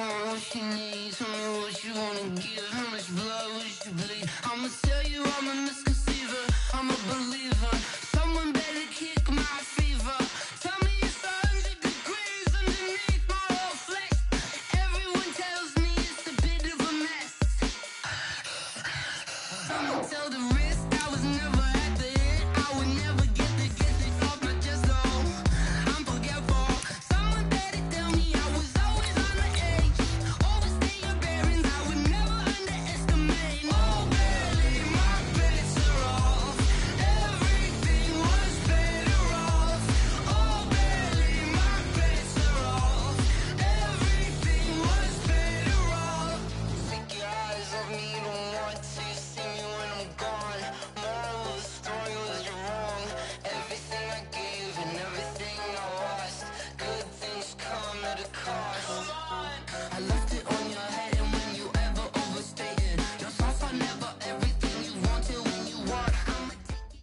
want, what you need. Tell me what you wanna give. How much blood would you bleed? I'ma tell you I'm a misconceiver. I'm a believer. Someone better kick my fever. Tell me it's 100 degrees underneath my whole flesh. Everyone tells me it's a bit of a mess. I'ma tell the risk I was never at the end. I would never get this off my chest. Oh, I'm forgetful. Someone better tell me I was always on the edge. Overstay your bearings, I would never underestimate. Oh, barely, my bets are off. Everything was better off. Oh, barely, my bets are off. Everything was better off. Take your eyes off me, don't want to see me when I'm gone. Moral of the story was you're wrong. Everything I gave and everything I lost. Good things come at a cost. I left it on your head, and when you ever overstay it, your thoughts are never everything you wanted when you want. I'ma take it.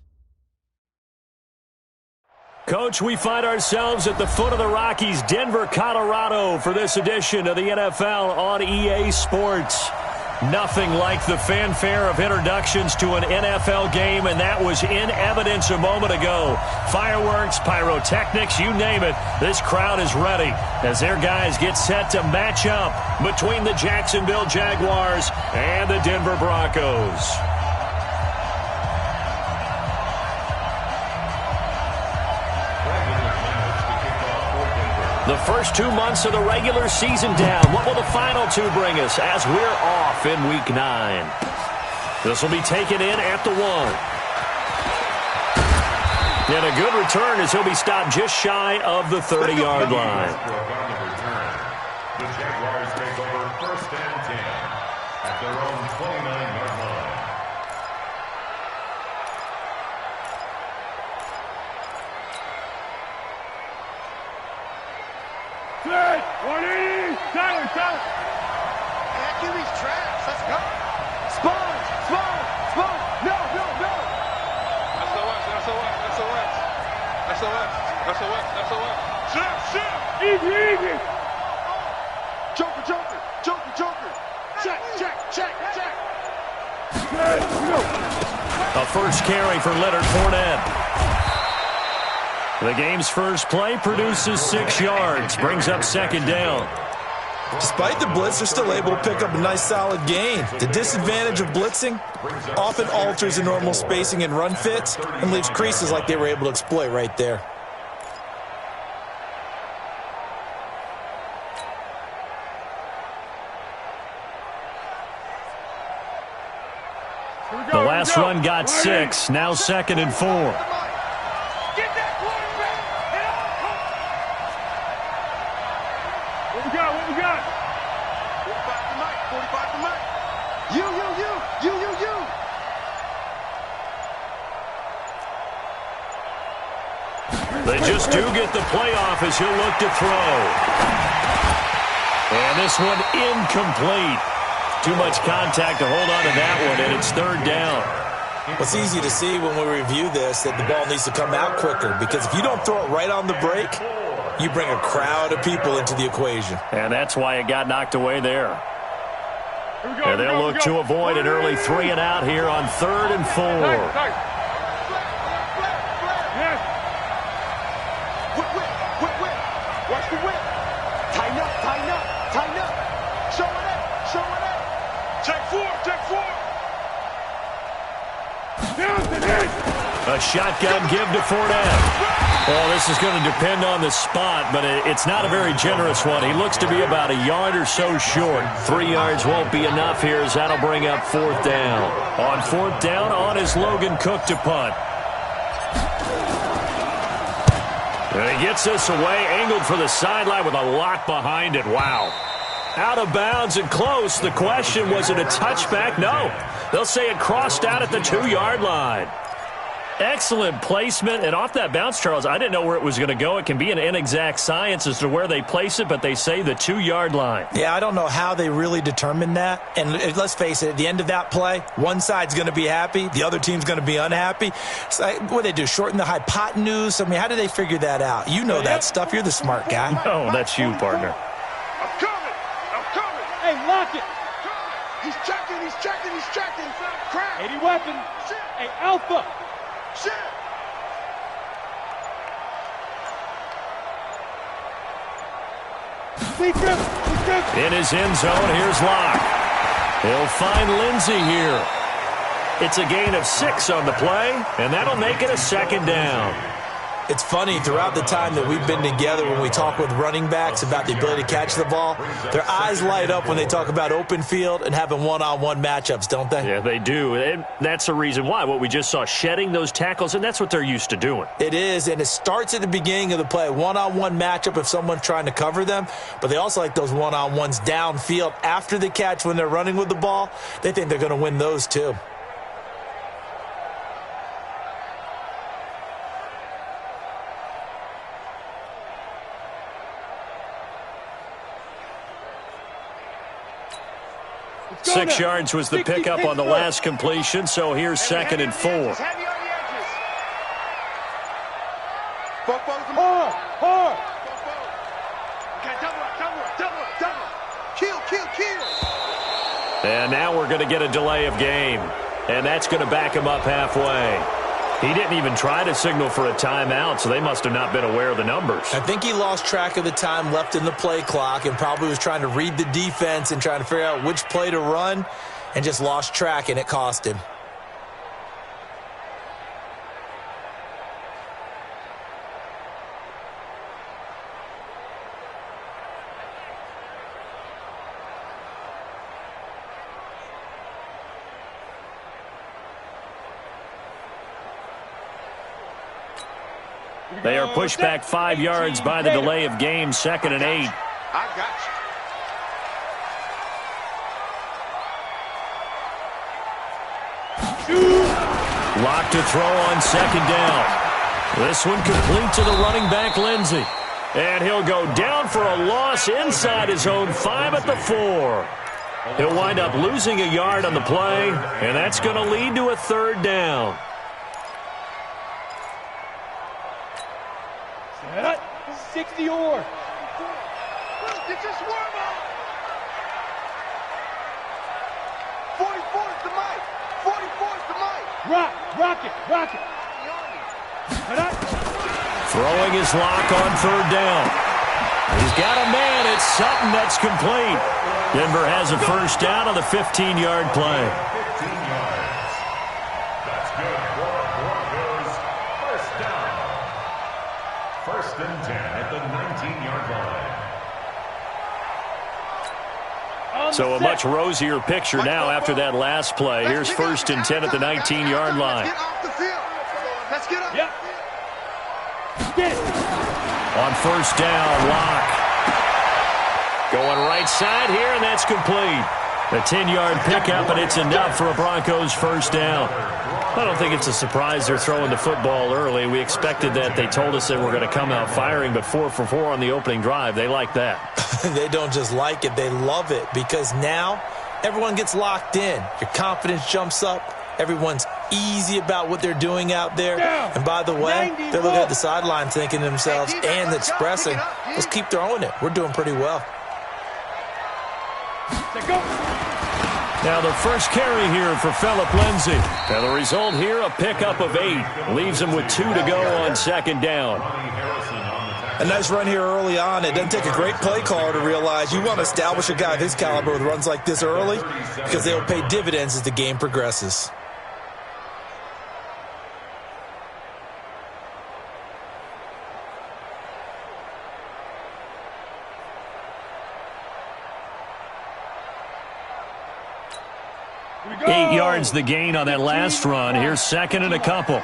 Coach, we find ourselves at the foot of the Rockies, Denver, Colorado, for this edition of the NFL on EA Sports. Nothing like the fanfare of introductions to an NFL game, and that was in evidence a moment ago. Fireworks, pyrotechnics, you name it. This crowd is ready as their guys get set to match up between the Jacksonville Jaguars and the Denver Broncos. The first 2 months of the regular season down. What will the final two bring us as we're off in Week 9? This will be taken in at the 1. And a good return as he'll be stopped just shy of the 30-yard line. The Jaguars take over 1st and 10 at their own 29-yard line. Good. 180. Tyler. Man, give these traps. Let's go. Spawn. No. SOS. Easy. Joker. Check. Good. Go. A first carry for Leonard Fournette. The game's first play produces 6 yards, brings up 2nd down. Despite the blitz, they're still able to pick up a nice solid gain. The disadvantage of blitzing often alters the normal spacing and run fits and leaves creases like they were able to exploit right there. The last run got 6, now 2nd and 4. Get that quarterback. What we got? 45 to Mike. You. They just do get the playoff as he'll look to throw. And this one incomplete. Too much contact to hold on to that one, and it's 3rd down. It's easy to see when we review this that the ball needs to come out quicker, because if you don't throw it right on the break, you bring a crowd of people into the equation. And that's why it got knocked away there. And they'll look to avoid an early 3 and out here on 3rd and 4. Yes. Whip. Watch the whip. Tighten up. Show it up. Check four. A shotgun give to Fournette. Well, this is going to depend on the spot, but it's not a very generous one. He looks to be about a yard or so short. 3 yards won't be enough here as that'll bring up 4th down. On 4th down, on is Logan Cook to punt. And he gets this away, angled for the sideline with a lot behind it. Wow. Out of bounds and close. The question, was it a touchback? No. They'll say it crossed out at the 2-yard line. Excellent placement, and off that bounce, Charles, I didn't know where it was going to go. It can be an inexact science as to where they place it, but they say the 2-yard line. Yeah, I don't know how they really determined that. And let's face it, at the end of that play, one side's going to be happy, the other team's going to be unhappy. So, what do they do, shorten the hypotenuse? I mean, how do they figure that out? You know that stuff. You're the smart guy. No, that's you, partner. I'm coming. Hey, lock it. He's checking, he's checking, he's checking. Crack. 80 weapon. Hey, Alpha. Shit. Lead dribble. In his end zone, here's Locke. He'll find Lindsey here. It's a gain of 6 on the play, and that'll make it a second down. It's funny, throughout the time that we've been together, when we talk with running backs about the ability to catch the ball, their eyes light up when they talk about open field and having one-on-one matchups, don't they? Yeah, they do. And that's the reason why. What we just saw, shedding those tackles, and that's what they're used to doing. It is, and it starts at the beginning of the play. One-on-one matchup if someone's trying to cover them, but they also like those one-on-ones downfield after the catch when they're running with the ball. They think they're going to win those too. Six yards was the pickup on the last completion, so here's 2nd and 4. Heavy on the edges. Hard. Okay, double. Kill. And now we're going to get a delay of game, and that's going to back him up halfway. He didn't even try to signal for a timeout, so they must have not been aware of the numbers. I think he lost track of the time left in the play clock and probably was trying to read the defense and trying to figure out which play to run and just lost track, and it cost him. They are pushed back 5 yards by the delay of game, 2nd and 8. I got Shoot. Locked to throw on 2nd down. This one complete to the running back, Lindsey. And he'll go down for a loss inside his own 5 at the 4. He'll wind up losing a yard on the play, and that's going to lead to a 3rd down. Set up. 60 or. Get your swarm on. 44 is the mic. 44 is the mic. Rock it. Set up. Throwing his lock on 3rd down. He's got a man. It's Sutton. That's complete. Denver has a 1st down on the 15-yard play. 15 yards. That's good for Broncos. 1st down. 1st and 10 at the 19-yard line. So a much rosier picture now after that last play. Here's 1st and 10 at the 19-yard line. Get off the field. Let's get up. Yep. Get it. On 1st down, Locke. Going right side here, and that's complete. A 10-yard pickup, and it's enough for a Broncos 1st down. I don't think it's a surprise they're throwing the football early. We expected that. They told us they were going to come out firing, but 4 for 4 on the opening drive. They like that. They don't just like it, they love it, because now everyone gets locked in. Your confidence jumps up. Everyone's easy about what they're doing out there. And by the way, they're looking at the sideline thinking to themselves and expressing, let's keep throwing it. We're doing pretty well. Now the first carry here for Phillip Lindsay. And the result here, a pickup of 8. Leaves him with 2 to go on 2nd down. A nice run here early on. It doesn't take a great play caller to realize you want to establish a guy of his caliber with runs like this early because they'll pay dividends as the game progresses. Go. 8 yards the gain on that last run. Here's 2nd and a couple. 3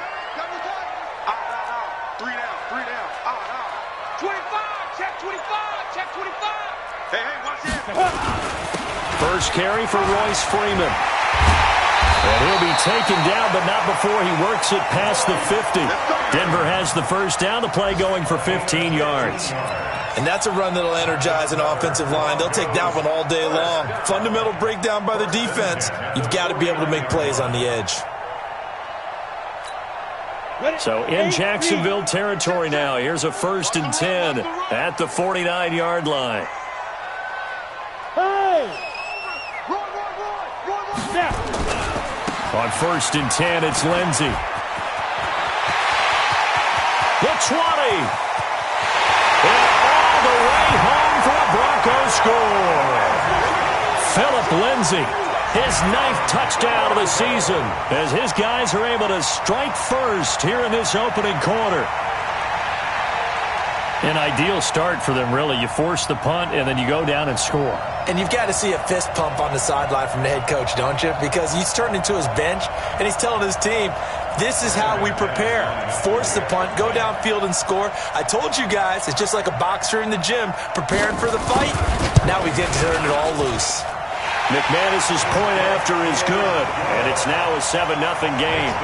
down. 25, check 25. Hey, watch it. First carry for Royce Freeman. And he'll be taken down, but not before he works it past the 50. Denver has the 1st down, the play going for 15 yards. And that's a run that'll energize an offensive line. They'll take that one all day long. Fundamental breakdown by the defense. You've got to be able to make plays on the edge. So in Jacksonville territory now. Here's a 1st and 10 at the 49-yard line. Hey! On 1st and 10, it's Lindsey. The 20. And all the way home for a Broncos score. Phillip Lindsay, his 9th touchdown of the season, as his guys are able to strike first here in this opening quarter. An ideal start for them, really. You force the punt, and then you go down and score. And you've got to see a fist pump on the sideline from the head coach, don't you? Because he's turned into his bench, and he's telling his team, this is how we prepare. Force the punt, go downfield and score. I told you guys, it's just like a boxer in the gym preparing for the fight. Now we get to turn it all loose. McManus's point after is good, and it's now a 7-0 game.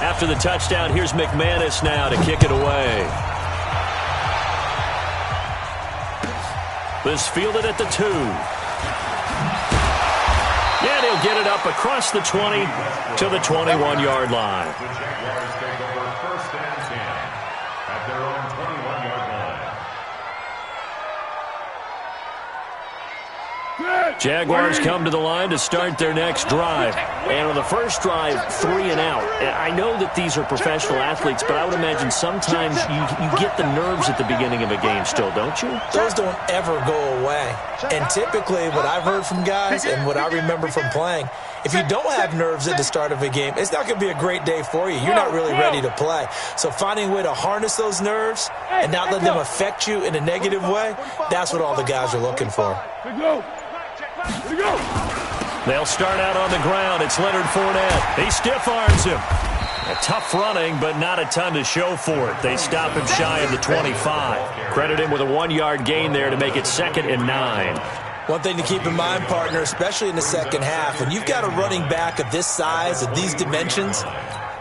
After the touchdown, here's McManus now to kick it away. This fielded at the 2. And he'll get it up across the 20 to the 21-yard line. The Jaguars take over 1st and 10 at their own 21-yard line. Jaguars come to the line to start their next drive. And on the first drive, 3 and out. I know that these are professional athletes, but I would imagine sometimes you get the nerves at the beginning of a game still, don't you? Those don't ever go away. And typically what I've heard from guys and what I remember from playing, if you don't have nerves at the start of a game, it's not going to be a great day for you. You're not really ready to play. So finding a way to harness those nerves and not let them affect you in a negative way, that's what all the guys are looking for. They'll start out on the ground. It's Leonard Fournette. He stiff-arms him. A tough running, but not a ton to show for it. They stop him shy of the 25. Credit him with a 1-yard gain there to make it 2nd and 9. One thing to keep in mind, partner, especially in the second half, when you've got a running back of this size, of these dimensions,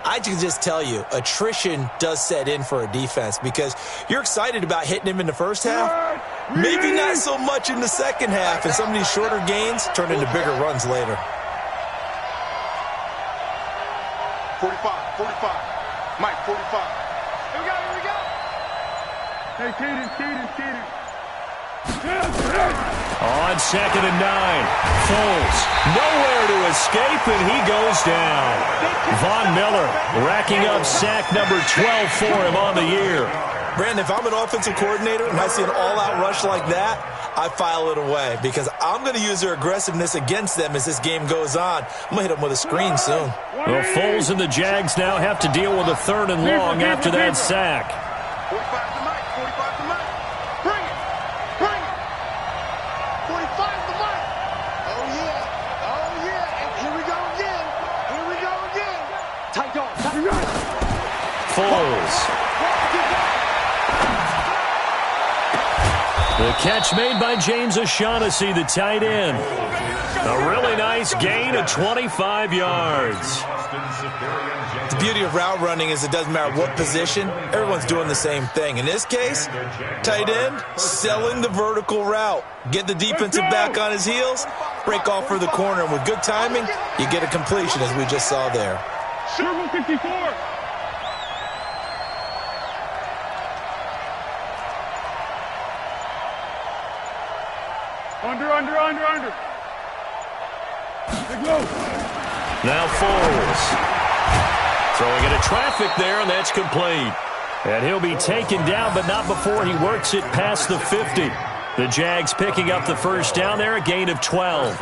I can just tell you, attrition does set in for a defense because you're excited about hitting him in the first half, maybe not so much in the second half, and some of these shorter gains turn into bigger runs later. 45, 45. Mike, 45. Here we go. Hey, Keaton. On 2nd and 9, Foles nowhere to escape, and he goes down. Von Miller racking up sack number 12 for him on the year. Brandon, if I'm an offensive coordinator and I see an all-out rush like that, I file it away because I'm going to use their aggressiveness against them as this game goes on. I'm going to hit them with a screen soon. Well, Foles and the Jags now have to deal with a 3rd and long after that sack. 45 to Mike. 45 to Mike. Bring it. 45 to Mike. Oh, yeah. And here we go again. Tight dog. Foles. The catch made by James O'Shaughnessy, the tight end. A really nice gain of 25 yards. The beauty of route running is it doesn't matter what position, everyone's doing the same thing. In this case, tight end, selling the vertical route. Get the defensive back on his heels, break off for the corner, and with good timing, you get a completion as we just saw there. Circle 54. Under. Big low. Now Foles. Throwing into traffic there, and that's complete. And he'll be taken down, but not before he works it past the 50. The Jags picking up the first down there, a gain of 12.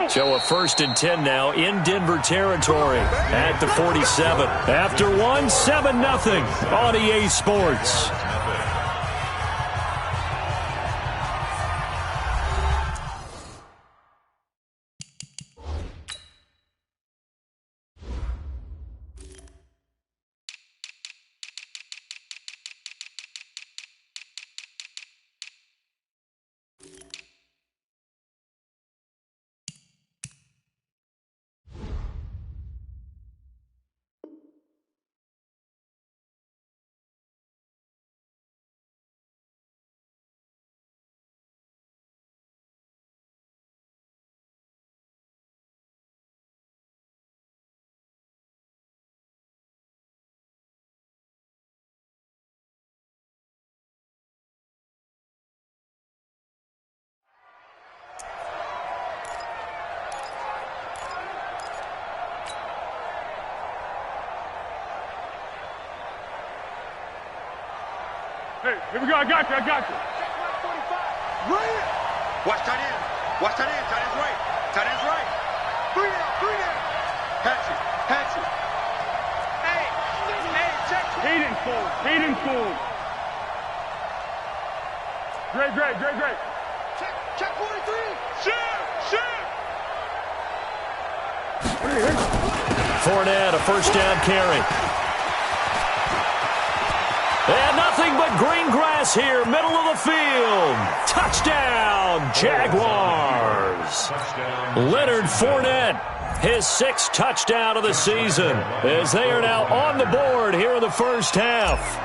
So a 1st and 10 now in Denver territory at the 47. After 7-0 on EA Sports. Hey, here we go. I got you. Right. Watch tight end. Watch tight end. Tight end's right. Tight end's right. Three down. Patch it. Hey, check. Hayden forward. Great. Check 43. Shoot. Fournette, a first down carry. And nothing but green grass here, middle of the field. Touchdown, Jaguars. Leonard Fournette, his 6th touchdown of the season, as they are now on the board here in the first half.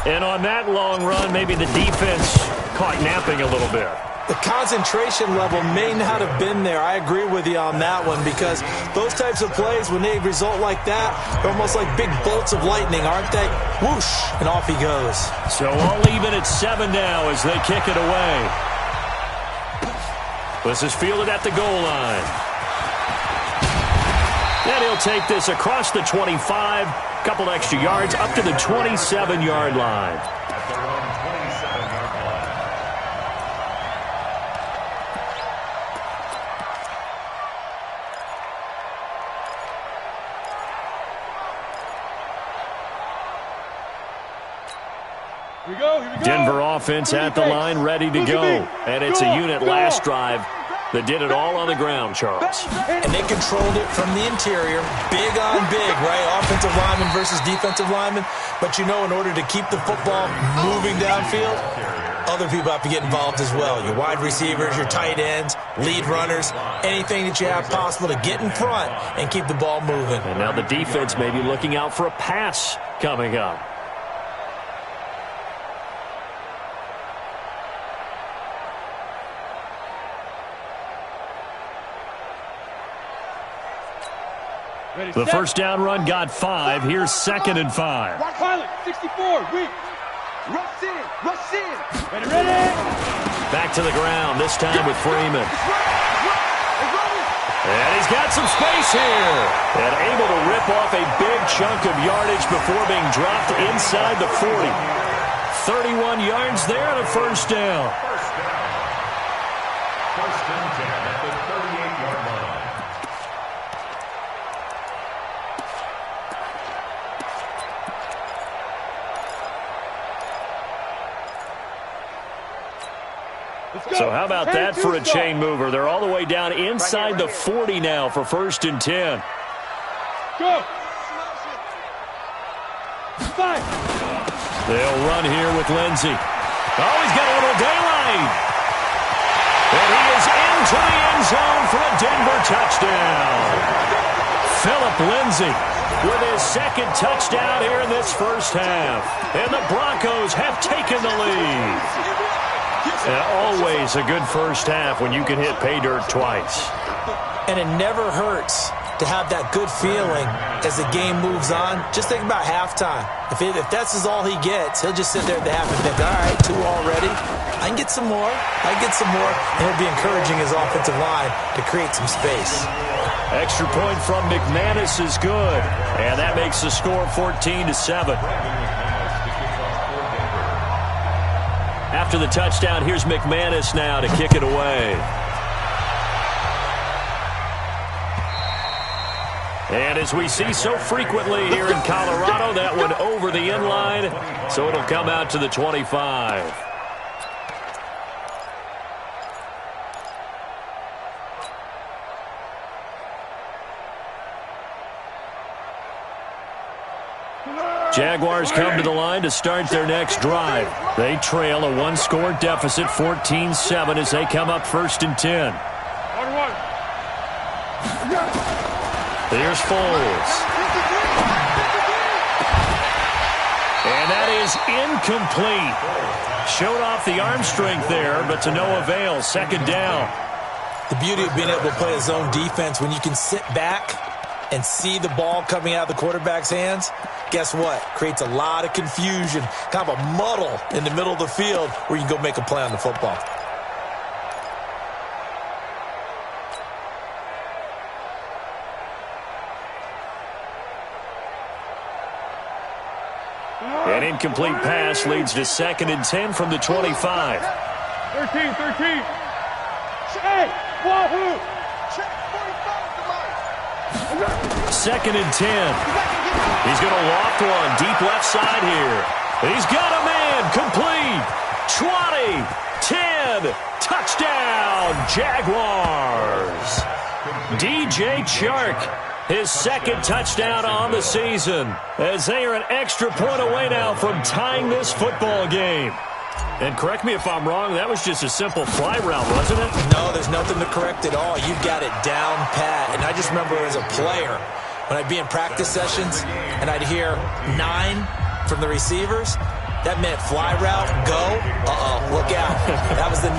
And on that long run, maybe the defense caught napping a little bit. The concentration level may not have been there. I agree with you on that one, because those types of plays, when they result like that, they're almost like big bolts of lightning, aren't they? Whoosh, and off he goes. So all even at 7 now as they kick it away. This is fielded at the goal line. And he'll take this across the 25, couple extra yards, up to the 27-yard line. At their own 27-yard line. Here we go. Denver offense at the line, ready to go. And it's a unit last drive that did it all on the ground, Charles. And they controlled it from the interior, big on big, right? Offensive lineman versus defensive lineman. But, in order to keep the football moving downfield, other people have to get involved as well. Your wide receivers, your tight ends, lead runners, anything that you have possible to get in front and keep the ball moving. And now the defense may be looking out for a pass coming up. The first down run got 5. Here's 2nd and 5. Pilot, 64, weak. Rush in. Ready. Back to the ground, this time with Freeman. And he's got some space here. And able to rip off a big chunk of yardage before being dropped inside the 40. 31 yards there and a first down. First and 10 at the 38-yard line. So how about that for a chain mover? They're all the way down inside the 40 now for first and 10. Go. 5. They'll run here with Lindsey. Oh, he's got a little daylight. And he is into the end zone for a Denver touchdown. Philip Lindsey with his 2nd touchdown here in this first half. And the Broncos have taken the lead. And always a good first half when you can hit pay dirt twice. And it never hurts to have that good feeling as the game moves on. Just think about halftime. If that's all he gets, he'll just sit there at the half and think, all right, 2 already. I can get some more. And he'll be encouraging his offensive line to create some space. Extra point from McManus is good. And that makes the score 14-7. After the touchdown, here's McManus now to kick it away. And as we see so frequently here in Colorado, that one over the end line, so it'll come out to the 25. Jaguars come to the line to start their next drive. They trail a 1-score deficit, 14-7, as they come up first and 10. 1-1. Here's Foles. And that is incomplete. Showed off the arm strength there, but to no avail. 2nd down. The beauty of being able to play a zone defense, when you can sit back and see the ball coming out of the quarterback's hands, guess what? Creates a lot of confusion, kind of a muddle in the middle of the field where you can go make a play on the football. An incomplete pass leads to 2nd and 10 from the 25. 13. Hey, wahoo! 2nd and 10. He's going to loft one deep left side here. He's got a man complete. 20, 10, touchdown, Jaguars. DJ Chark, his 2nd touchdown on the season, as they are an extra point away now from tying this football game. And correct me if I'm wrong, that was just a simple fly route, wasn't it? No, there's nothing to correct at all. You've got it down pat. And I just remember as a player, when I'd be in practice sessions and I'd hear 9 from the receivers, that meant fly route, go, look out. That was the 9,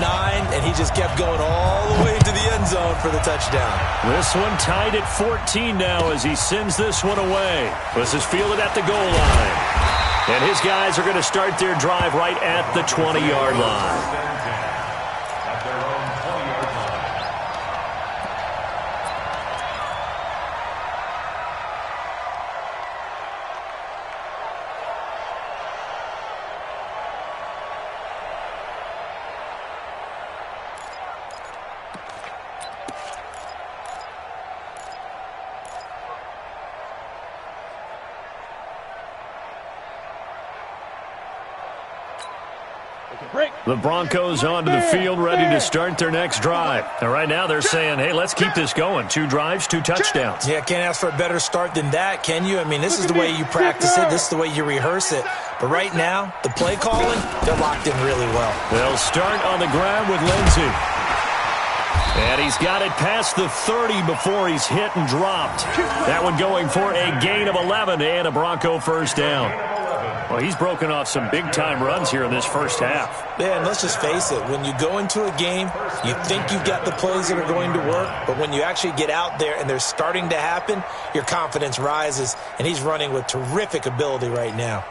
and he just kept going all the way to the end zone for the touchdown. This one tied at 14 now as he sends this one away. This is fielded at the goal line. And his guys are going to start their drive right at the 20-yard line. The Broncos onto the field, ready to start their next drive. And right now they're saying, hey, let's keep this going. 2 drives, 2 touchdowns. Yeah, can't ask for a better start than that, can you? I mean, this is the way you practice it. This is the way you rehearse it. But right now, the play calling, they're locked in really well. They'll start on the ground with Lindsey. And he's got it past the 30 before he's hit and dropped. That one going for a gain of 11 and a Bronco first down. Well, he's broken off some big-time runs here in this first half. Yeah, and let's just face it. When you go into a game, you think you've got the plays that are going to work, but when you actually get out there and they're starting to happen, your confidence rises, and he's running with terrific ability right now.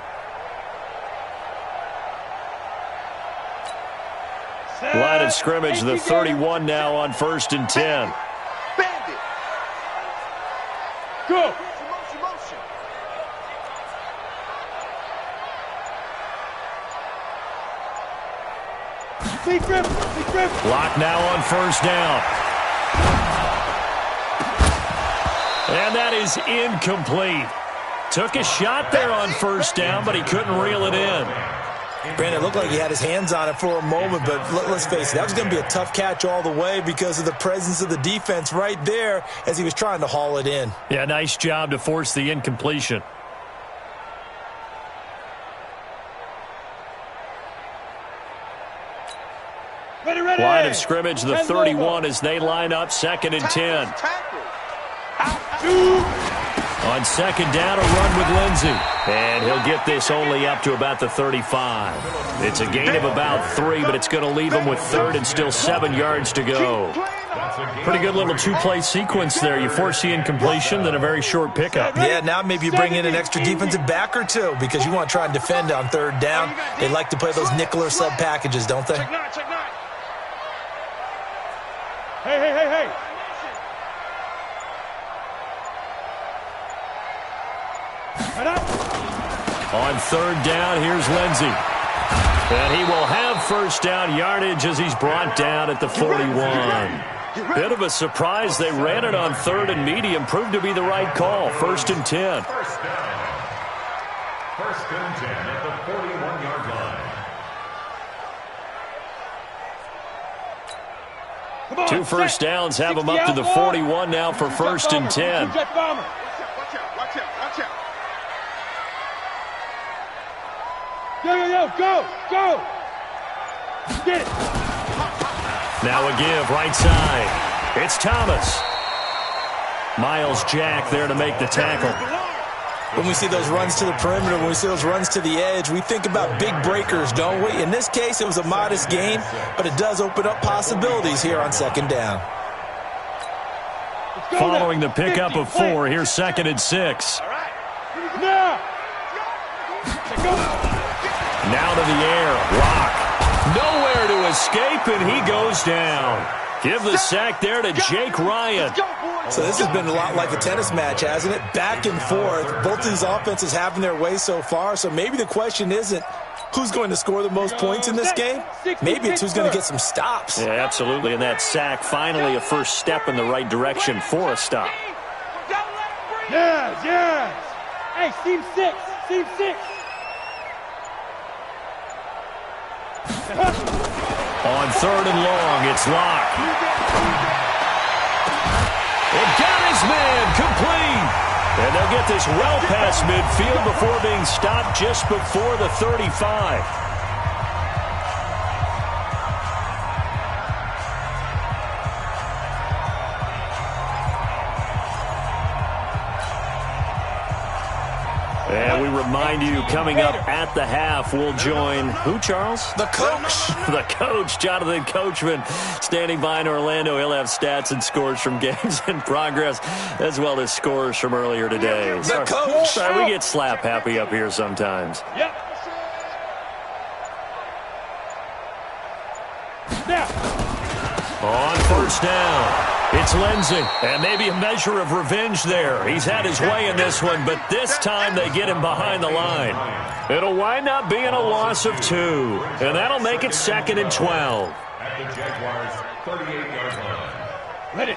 Line of scrimmage, the 31 now on 1st and 10. Bandit. Go. Block now on 1st down. And that is incomplete. Took a shot there on 1st down, but he couldn't reel it in. Brandon, it looked like he had his hands on it for a moment, but let's face it, that was going to be a tough catch all the way because of the presence of the defense right there as he was trying to haul it in. Yeah, nice job to force the incompletion. Line of scrimmage, the 31 as they line up 2nd and 10. On 2nd down, a run with Lindsey. And he'll get this only up to about the 35. It's a gain of about 3, but it's going to leave him with 3rd and still 7 yards to go. Pretty good little 2-play sequence there. You force the incompletion, then a very short pickup. Yeah, now maybe you bring in an extra defensive back or 2 because you want to try and defend on 3rd down. They like to play those nickel or sub packages, don't they? Hey. On 3rd down, here's Lindsey. And he will have 1st down yardage as he's brought down at the 41. Bit of a surprise. They ran it on 3rd and medium. Proved to be the right call. 1st and 10. 1st and 10 at the 41-yard line. 2 first downs have him up to the 41 now for 1st and 10. Watch out. Go. Get it. Now a give right side. It's Thomas. Miles Jack there to make the tackle. When we see those runs to the perimeter, when we see those runs to the edge, we think about big breakers, don't we? In this case, it was a modest gain, but it does open up possibilities here on 2nd down. Following the pickup of 4, here's 2nd and 6. Now to the air. Rock. Nowhere to escape, and he goes down. Give the sack there to Jake Ryan. So this has been a lot like a tennis match, hasn't it? Back and forth. Both of these offenses having their way so far. So maybe the question isn't who's going to score the most points in this game. Maybe it's who's going to get some stops. Yeah, absolutely. And that sack, finally a first step in the right direction for a stop. Yes, yes. Hey, team 6. Team 6. On 3rd and long, it's Locke. It got his man complete. And they'll get this well past midfield before being stopped just before the 35. And we remind you, coming up at the half, we'll join who, Charles? The coach. The coach, Jonathan Coachman, standing by in Orlando. He'll have stats and scores from games in progress, as well as scores from earlier today. The coach. Sorry, we get slap happy up here sometimes. Yep. Now. On first down, it's Lindsey. And maybe a measure of revenge there. He's had his way in this one, but this time they get him behind the line. It'll wind up being a loss of 2, and that'll make it 2nd and 12. At the Jaguars' 38-yard line. Ready.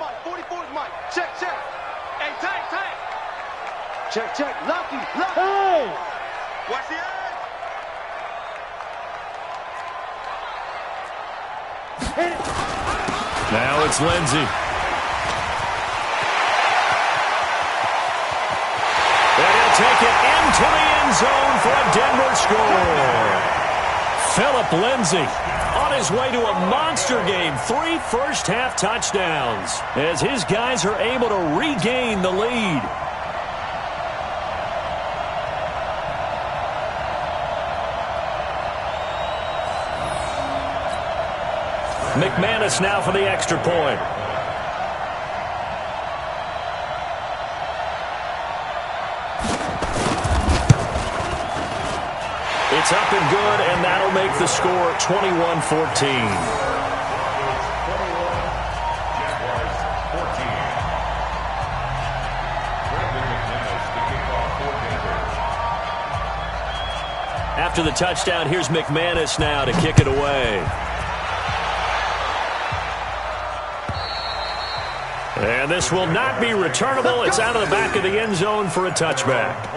Mike, 44 is Mike. Check, check. Hey, tag, tag. Check, check. Lucky, lucky. Hey. Watch the edge. Now it's Lindsey. And he'll take it into the end zone for a Denver score. Philip Lindsey on his way to a monster game. 3 first-half touchdowns as his guys are able to regain the lead. McManus now for the extra point. It's up and good, and that'll make the score 21-14. After the touchdown, here's McManus now to kick it away. And this will not be returnable. It's out of the back of the end zone for a touchback.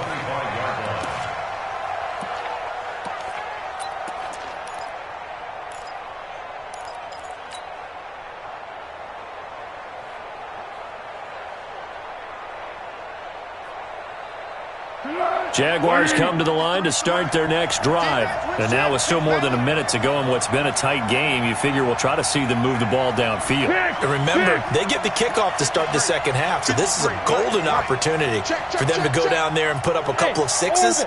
Jaguars come to the line to start their next drive. And now with still more than a minute to go in what's been a tight game, you figure we'll try to see them move the ball downfield. And remember, they get the kickoff to start the second half, so this is a golden opportunity for them to go down there and put up a couple of 6s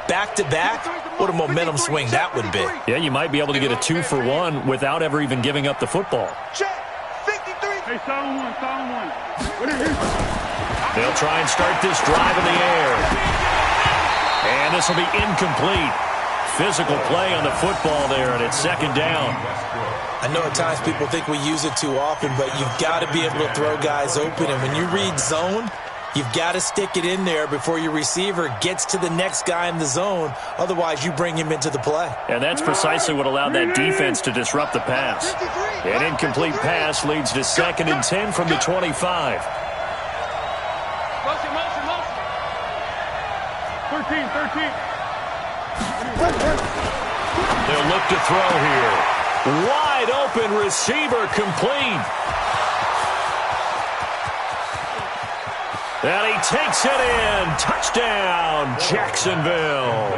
back-to-back. What a momentum swing that would be. Yeah, you might be able to get a 2-for-1 without ever even giving up the football. Check. 53. Hey, solid one, solid one. They'll try and start this drive in the air. And this will be incomplete. Physical play on the football there, and it's 2nd down. I know at times people think we use it too often, but you've got to be able to throw guys open. And when you read zone, you've got to stick it in there before your receiver gets to the next guy in the zone. Otherwise, you bring him into the play. And that's precisely what allowed that defense to disrupt the pass. An incomplete pass leads to 2nd and 10 from the 25. Motion, motion, motion. 13. They'll look to throw here. Wide open receiver complete. And he takes it in. Touchdown, Jacksonville.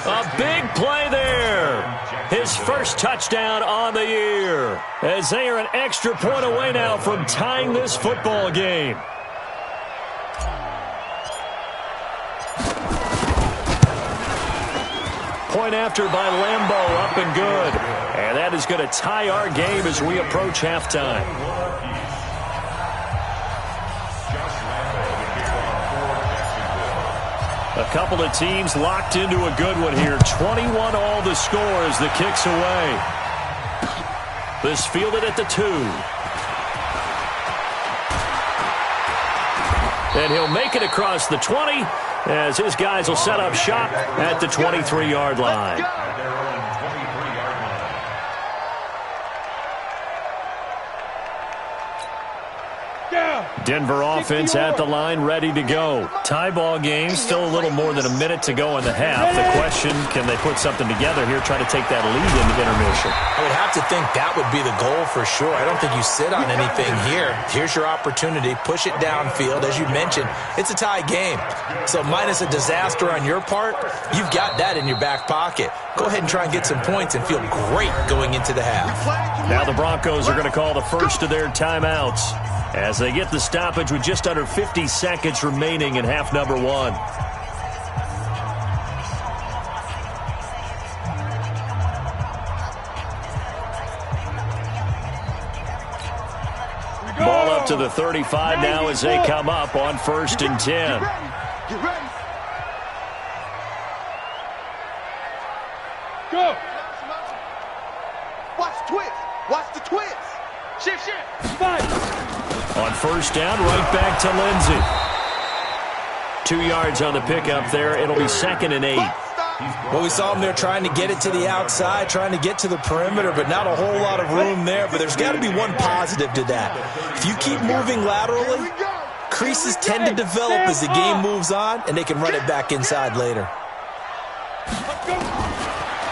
A big play there. His first touchdown on the year. As they are an extra point away now from tying this football game. Point after by Lambeau, up and good. And that is going to tie our game as we approach halftime. A couple of teams locked into a good one here. 21 all the score as the kick's away. This fielded at the 2. And he'll make it across the 20 as his guys will set up shop at the 23-yard line. Denver offense at the line, ready to go. Tie ball game, still a little more than a minute to go in the half. The question, can they put something together here, try to take that lead into intermission? I would have to think that would be the goal for sure. I don't think you sit on anything here. Here's your opportunity. Push it downfield. As you mentioned, it's a tie game. So minus a disaster on your part, you've got that in your back pocket. Go ahead and try and get some points and feel great going into the half. Now the Broncos are going to call the first of their timeouts as they get the stoppage with just under 50 seconds remaining in half number 1. Ball up to the 35 now as they come up on 1st and 10. Get ready. Go. Watch the twist. Watch the twist. Shift, shift. Fight. On 1st down, right back to Lindsey. 2 yards on the pickup there. It'll be 2nd and 8. Well, we saw him there trying to get it to the outside, trying to get to the perimeter, but not a whole lot of room there. But there's got to be one positive to that. If you keep moving laterally, creases tend to develop as the game moves on, and they can run it back inside later.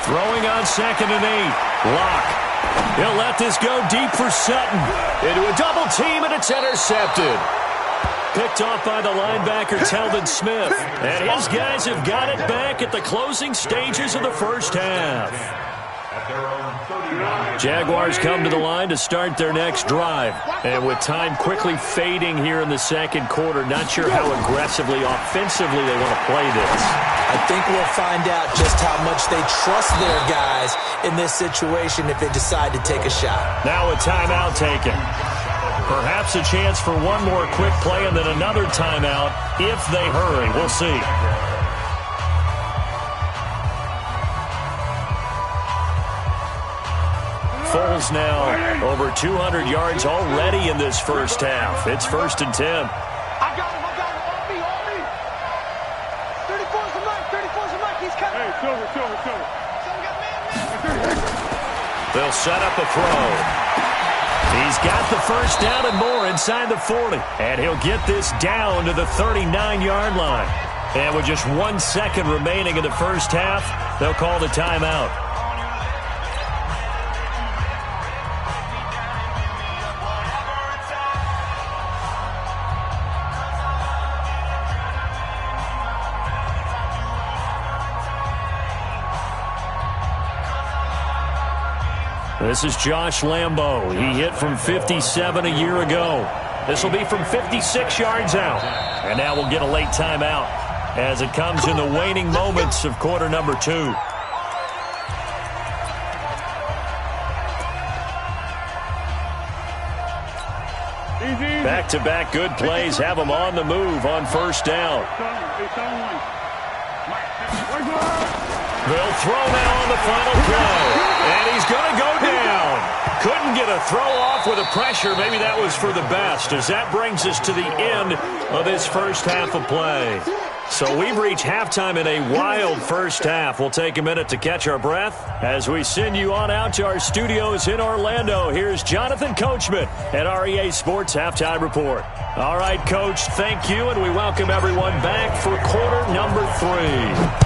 Throwing on 2nd and 8. Lock. He'll let this go deep for Sutton. Into a double team, and it's intercepted. Picked off by the linebacker, Telvin Smith. And his guys have got it back at the closing stages of the first half. Jaguars come to the line to start their next drive. And with time quickly fading here in the second quarter, not sure how aggressively, offensively they want to play this. I think we'll find out just how much they trust their guys in this situation if they decide to take a shot. Now a timeout taken. Perhaps a chance for one more quick play and then another timeout if they hurry. We'll see. Foles now over 200 yards already in this first half. It's 1st and 10. I got him. On me. 34's the mic. 34's the mic. He's coming. Hey, silver. Someone got man. They'll set up a throw. He's got the first down and more inside the 40. And he'll get this down to the 39-yard line. And with just 1 second remaining in the first half, they'll call the timeout. This is Josh Lambo. He hit from 57 a year ago. This will be from 56 yards out. And now we'll get a late timeout as it comes in the waning moments of quarter number 2. Back-to-back good plays have them on the move on 1st down. They'll throw now on the final play. And he's going to go down. Couldn't get a throw off with the pressure. Maybe that was for the best, as that brings us to the end of this first half of play. So we've reached halftime in a wild first half. We'll take a minute to catch our breath as we send you on out to our studios in Orlando. Here's Jonathan Coachman at REA Sports Halftime Report. All right, Coach, thank you, and we welcome everyone back for quarter number 3.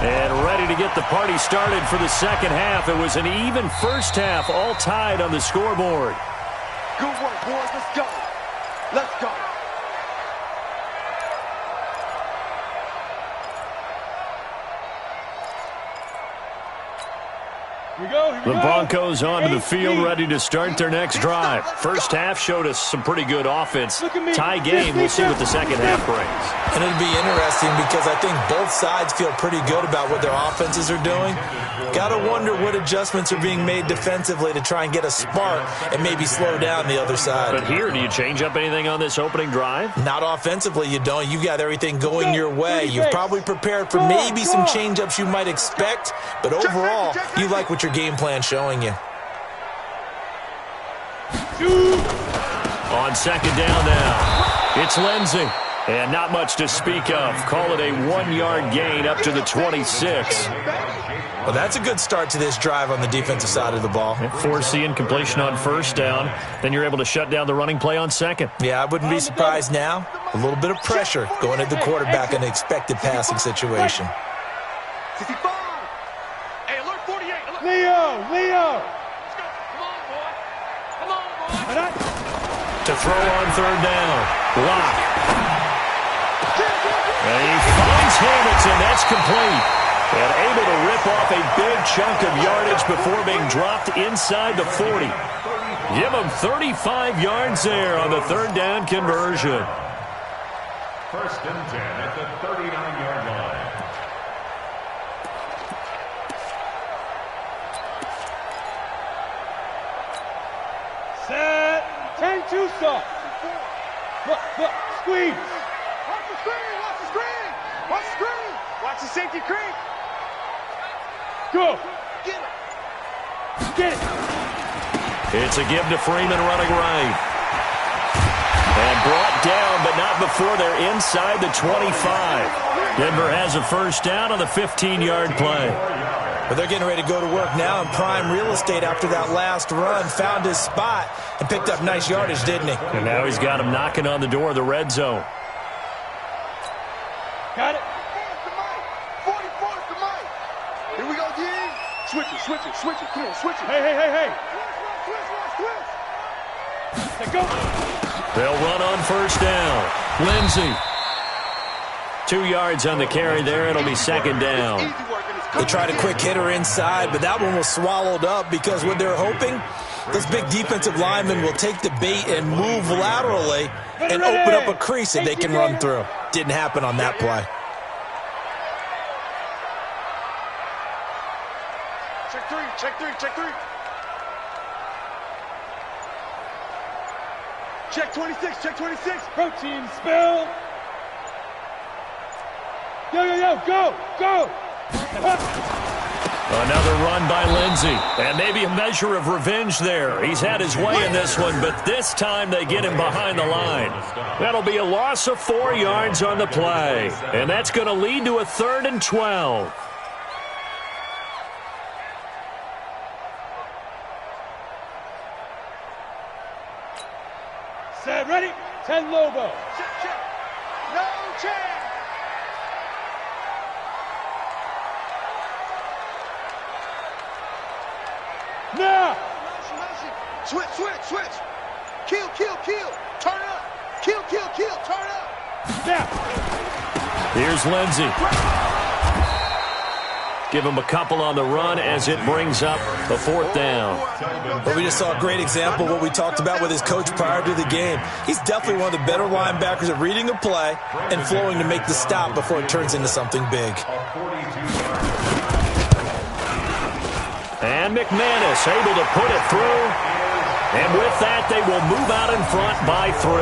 And ready to get the party started for the second half. It was an even first half, all tied on the scoreboard. Good work, boys. Let's go. Let's go. The Broncos onto the field, ready to start their next drive. First half showed us some pretty good offense. Tie game, we'll see what the second half brings. And it'll be interesting because I think both sides feel pretty good about what their offenses are doing. Got to wonder what adjustments are being made defensively to try and get a spark and maybe slow down the other side. But here, do you change up anything on this opening drive? Not offensively, you don't. You've got everything going your way. You've probably prepared for maybe some change-ups you might expect, but overall, you like what your game plan's showing you. On second down now, it's Lindsey. And not much to speak of. Call it a 1-yard gain up to the 26. Well, that's a good start to this drive on the defensive side of the ball. Forcing incompletion on first down. Then you're able to shut down the running play on second. Yeah, I wouldn't be surprised now. A little bit of pressure going at the quarterback in an expected passing situation. 55. Hey, alert 48. Alert. Leo! Let's go. Come on, boy. Come on, boy. To throw on third down. Block. And he finds Hamilton. That's complete. And able to rip off a big chunk of yardage before being dropped inside the 40. Give him 35 yards there on the third down conversion. First and 10 at the 39-yard line. Set. 10-2 soft. Look, squeeze. Watch the screen! Watch the screen! Watch the screen! Watch the safety creep. Go. Get him! Get it. It's a give to Freeman running right. And brought down, but not before they're inside the 25. Denver has a first down on the 15-yard play. But they're getting ready to go to work now in prime real estate after that last run. Found his spot and picked up nice yardage, didn't he? And now he's got him knocking on the door of the red zone. Got it. 44's the mic. Here we go, D. Switch it. Come on, switch it. Hey. Switch. Let's go. They'll run on first down. Lindsey. 2 yards on the carry there. It'll be second down. Easy work, and it's They tried a quick hitter inside, but that one was swallowed up because what they're hoping, those big defensive linemen will take the bait and move laterally and open up a crease that they can run through. Didn't happen on that play. Check three. Check 26. Protein spill. Yo, go. Another run by Lindsey. And maybe a measure of revenge there. He's had his way in this one, but this time they get him behind the line. That'll be a loss of 4 yards on the play. And that's going to lead to a 3rd and 12. Set, ready. 10 Lobo. Check. No chance. Now. Switch. Kill. Turn up. Kill. Turn up. Now. Here's Lindsey. Give him a couple on the run as it brings up the 4th down. But we just saw a great example of what we talked about with his coach prior to the game. He's definitely one of the better linebackers at reading a play and flowing to make the stop before it turns into something big. And McManus able to put it through. And with that, they will move out in front by 3.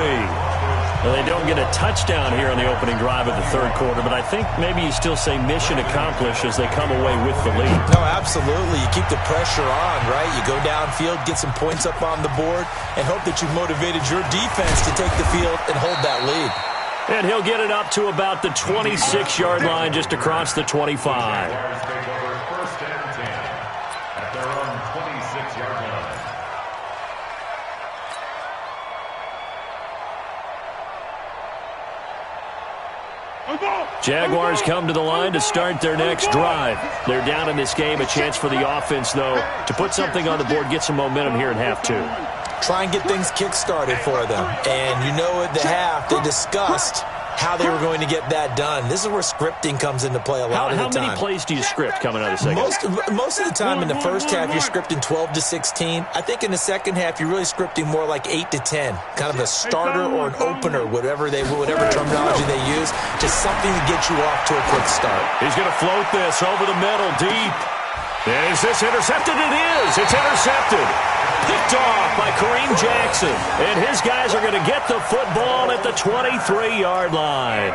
Well, they don't get a touchdown here on the opening drive of the 3rd quarter, but I think maybe you still say mission accomplished as they come away with the lead. No, absolutely. You keep the pressure on, right? You go downfield, get some points up on the board, and hope that you've motivated your defense to take the field and hold that lead. And he'll get it up to about the 26-yard line just across the 25. Take over first and 10 at their own 26-yard line. Jaguars come to the line to start their next drive. They're down in this game. A chance for the offense, though, to put something on the board, get some momentum here in half 2. Try and get things kick-started for them. And you know at the half, they discussed how they were going to get that done. This is where scripting comes into play a lot of the time. How many plays do you script coming out of the second? Most of the time in the first half, you're scripting 12 to 16. I think in the second half, you're really scripting more like 8 to 10. Kind of a starter or an opener, whatever terminology they use. Just something to get you off to a quick start. He's going to float this over the middle, deep. Is this intercepted? It is. It's intercepted. Picked off by Kareem Jackson. And his guys are going to get the football at the 23-yard line.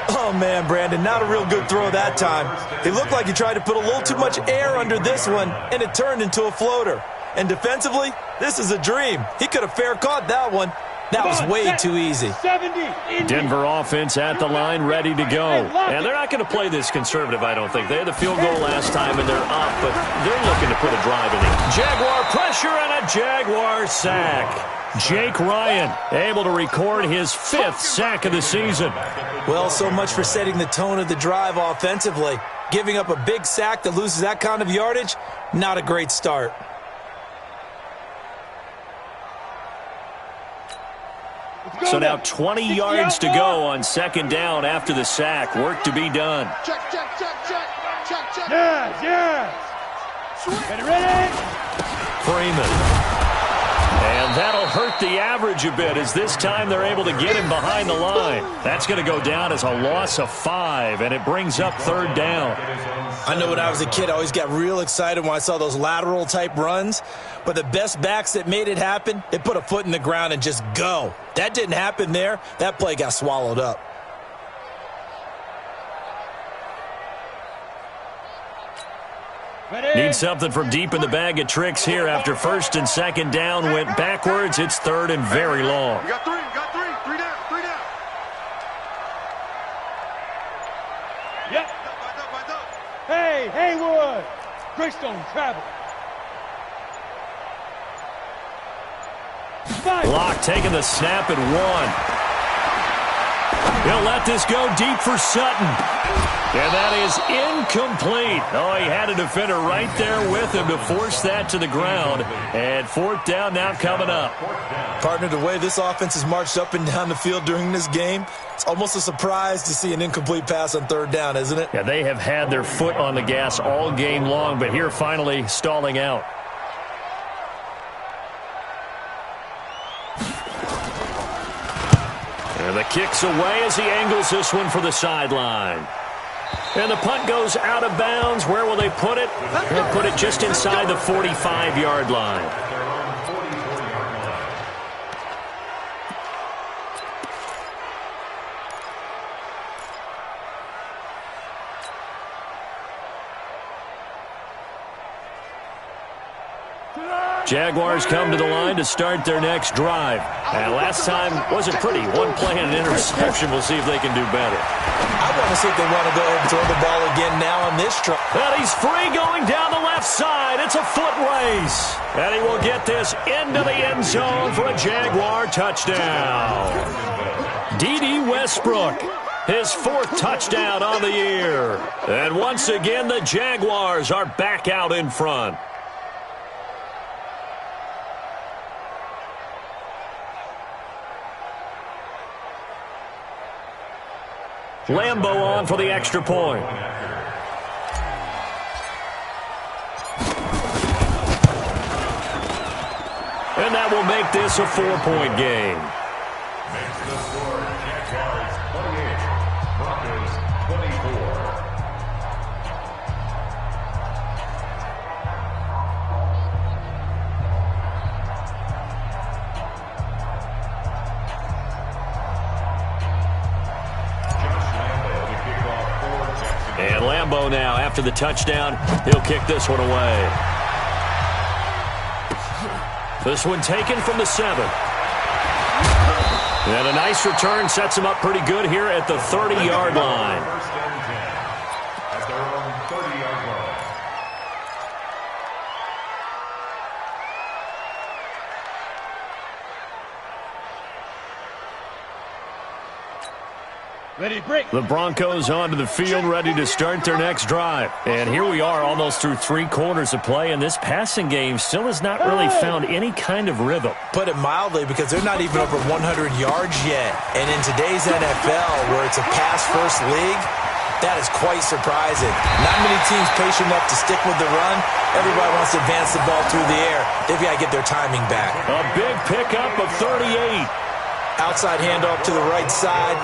Oh, man, Brandon, not a real good throw that time. It looked like he tried to put a little too much air under this one, and it turned into a floater. And defensively, this is a dream. He could have fair caught that one. That was way too easy. 70. Denver offense at the line, ready to go. And they're not going to play this conservative, I don't think. They had the field goal last time, and they're up, but they're looking to put a drive in it. Jaguar pressure and a Jaguar sack. Jake Ryan able to record his 5th sack of the season. Well, so much for setting the tone of the drive offensively. Giving up a big sack that loses that kind of yardage, not a great start. So now 20 yards to go on 2nd down after the sack. Work to be done. Check. Yes. Ready? Freeman. And that'll hurt the average a bit as this time they're able to get him behind the line. That's going to go down as a loss of 5, and it brings up 3rd down. I know when I was a kid, I always got real excited when I saw those lateral-type runs. But the best backs that made it happen, they put a foot in the ground and just go. That didn't happen there. That play got swallowed up. Need something from deep in the bag of tricks here after 1st and 2nd down went backwards. It's 3rd and very long. You got three. Three down. Yep. Winds up. Hey, Haywood. Greystone travel. 5. Locke taking the snap at 1. He'll let this go deep for Sutton. And that is incomplete. Oh, he had a defender right there with him to force that to the ground. And 4th down now coming up. Partner, the way this offense has marched up and down the field during this game, it's almost a surprise to see an incomplete pass on 3rd down, isn't it? Yeah, they have had their foot on the gas all game long, but here finally stalling out. And the kick's away as he angles this one for the sideline. And the punt goes out of bounds. Where will they put it? They'll put it just inside the 45-yard line. Jaguars come to the line to start their next drive. And last time wasn't pretty. One play and an interception. We'll see if they can do better. I want to see if they want to go ahead and throw the ball again now on this try. And he's free going down the left side. It's a foot race. And he will get this into the end zone for a Jaguar touchdown. D.D. Westbrook, his 4th touchdown on the year. And once again, the Jaguars are back out in front. Lambo on for the extra point. And that will make this a 4-point game. Makes the score Jaguars 28, Broncos 24. And Lambo now, after the touchdown, he'll kick this one away. This one taken from the 7. And a nice return sets him up pretty good here at the 30-yard line. First and 10 at their own 30-yard line. Ready, break. The Broncos onto the field, ready to start their next drive. And here we are almost through 3 quarters of play, and this passing game still has not really found any kind of rhythm. Put it mildly, because they're not even over 100 yards yet. And in today's NFL, where it's a pass-first league, that is quite surprising. Not many teams patient enough to stick with the run. Everybody wants to advance the ball through the air. They've got to get their timing back. A big pickup of 38. Outside handoff to the right side.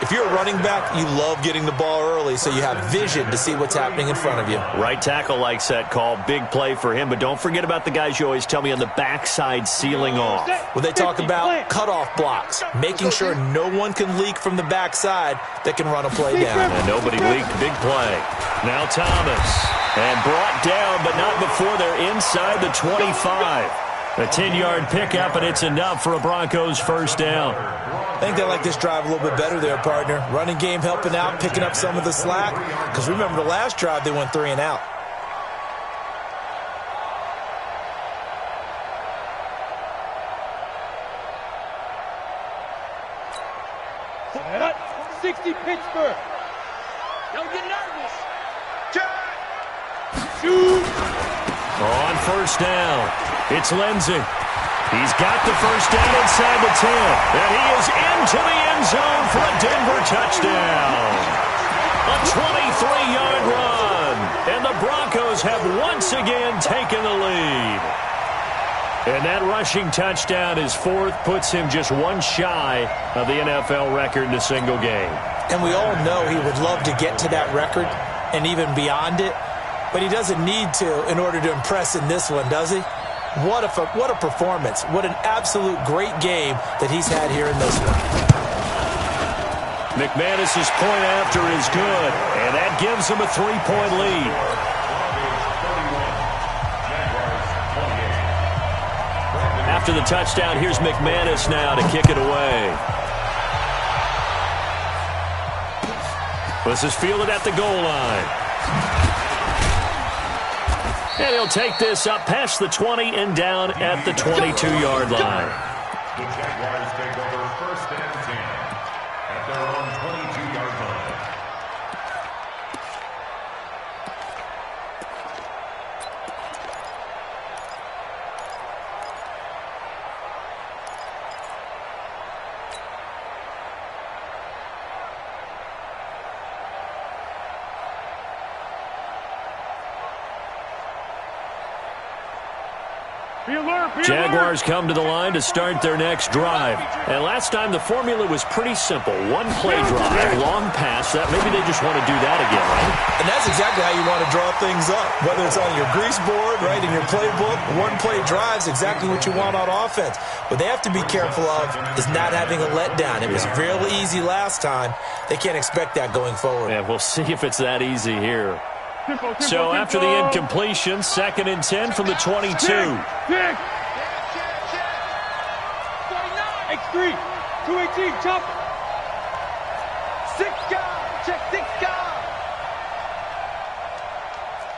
If you're a running back, you love getting the ball early so you have vision to see what's happening in front of you. Right tackle likes that call. Big play for him, but don't forget about the guys you always tell me on the backside sealing off. Well, they talk about cutoff blocks, making sure no one can leak from the backside that can run a play down. And nobody leaked. Big play. Now Thomas. And brought down, but not before they're inside the 25. A 10-yard pickup, and it's enough for a Broncos first down. I think they like this drive a little bit better there, partner. Running game helping out, picking up some of the slack. Because remember, the last drive, they went 3 and out. Set up. 60 Pittsburgh. Don't get nervous. Shoot. On first down, it's Lindsey. He's got the first down inside the 10. And he is into the end zone for a Denver touchdown. A 23-yard run. And the Broncos have once again taken the lead. And that rushing touchdown, his fourth, puts him just one shy of the NFL record in a single game. And we all know he would love to get to that record and even beyond it. But he doesn't need to in order to impress in this one, does he? What a performance. What an absolute great game that he's had here in this one. McManus's point after is good, and that gives him a 3-point lead. After the touchdown, here's McManus now to kick it away. This is fielded at the goal line. And he'll take this up past the 20 and down at the 22-yard line. The Jaguars take over first and 10 at their own 22-yard line. Jaguars come to the line to start their next drive. And last time the formula was pretty simple. One play drive, long pass. That maybe they just want to do that again, right? And that's exactly how you want to draw things up. Whether it's on your grease board, right, in your playbook, one play drive's exactly what you want on offense. What they have to be careful of is not having a letdown. It was real easy last time. They can't expect that going forward. Yeah, we'll see if it's that easy here. So after the incompletion, 2nd and 10 from the 22. X3, 218, chop. 6 guard, check 6 guard.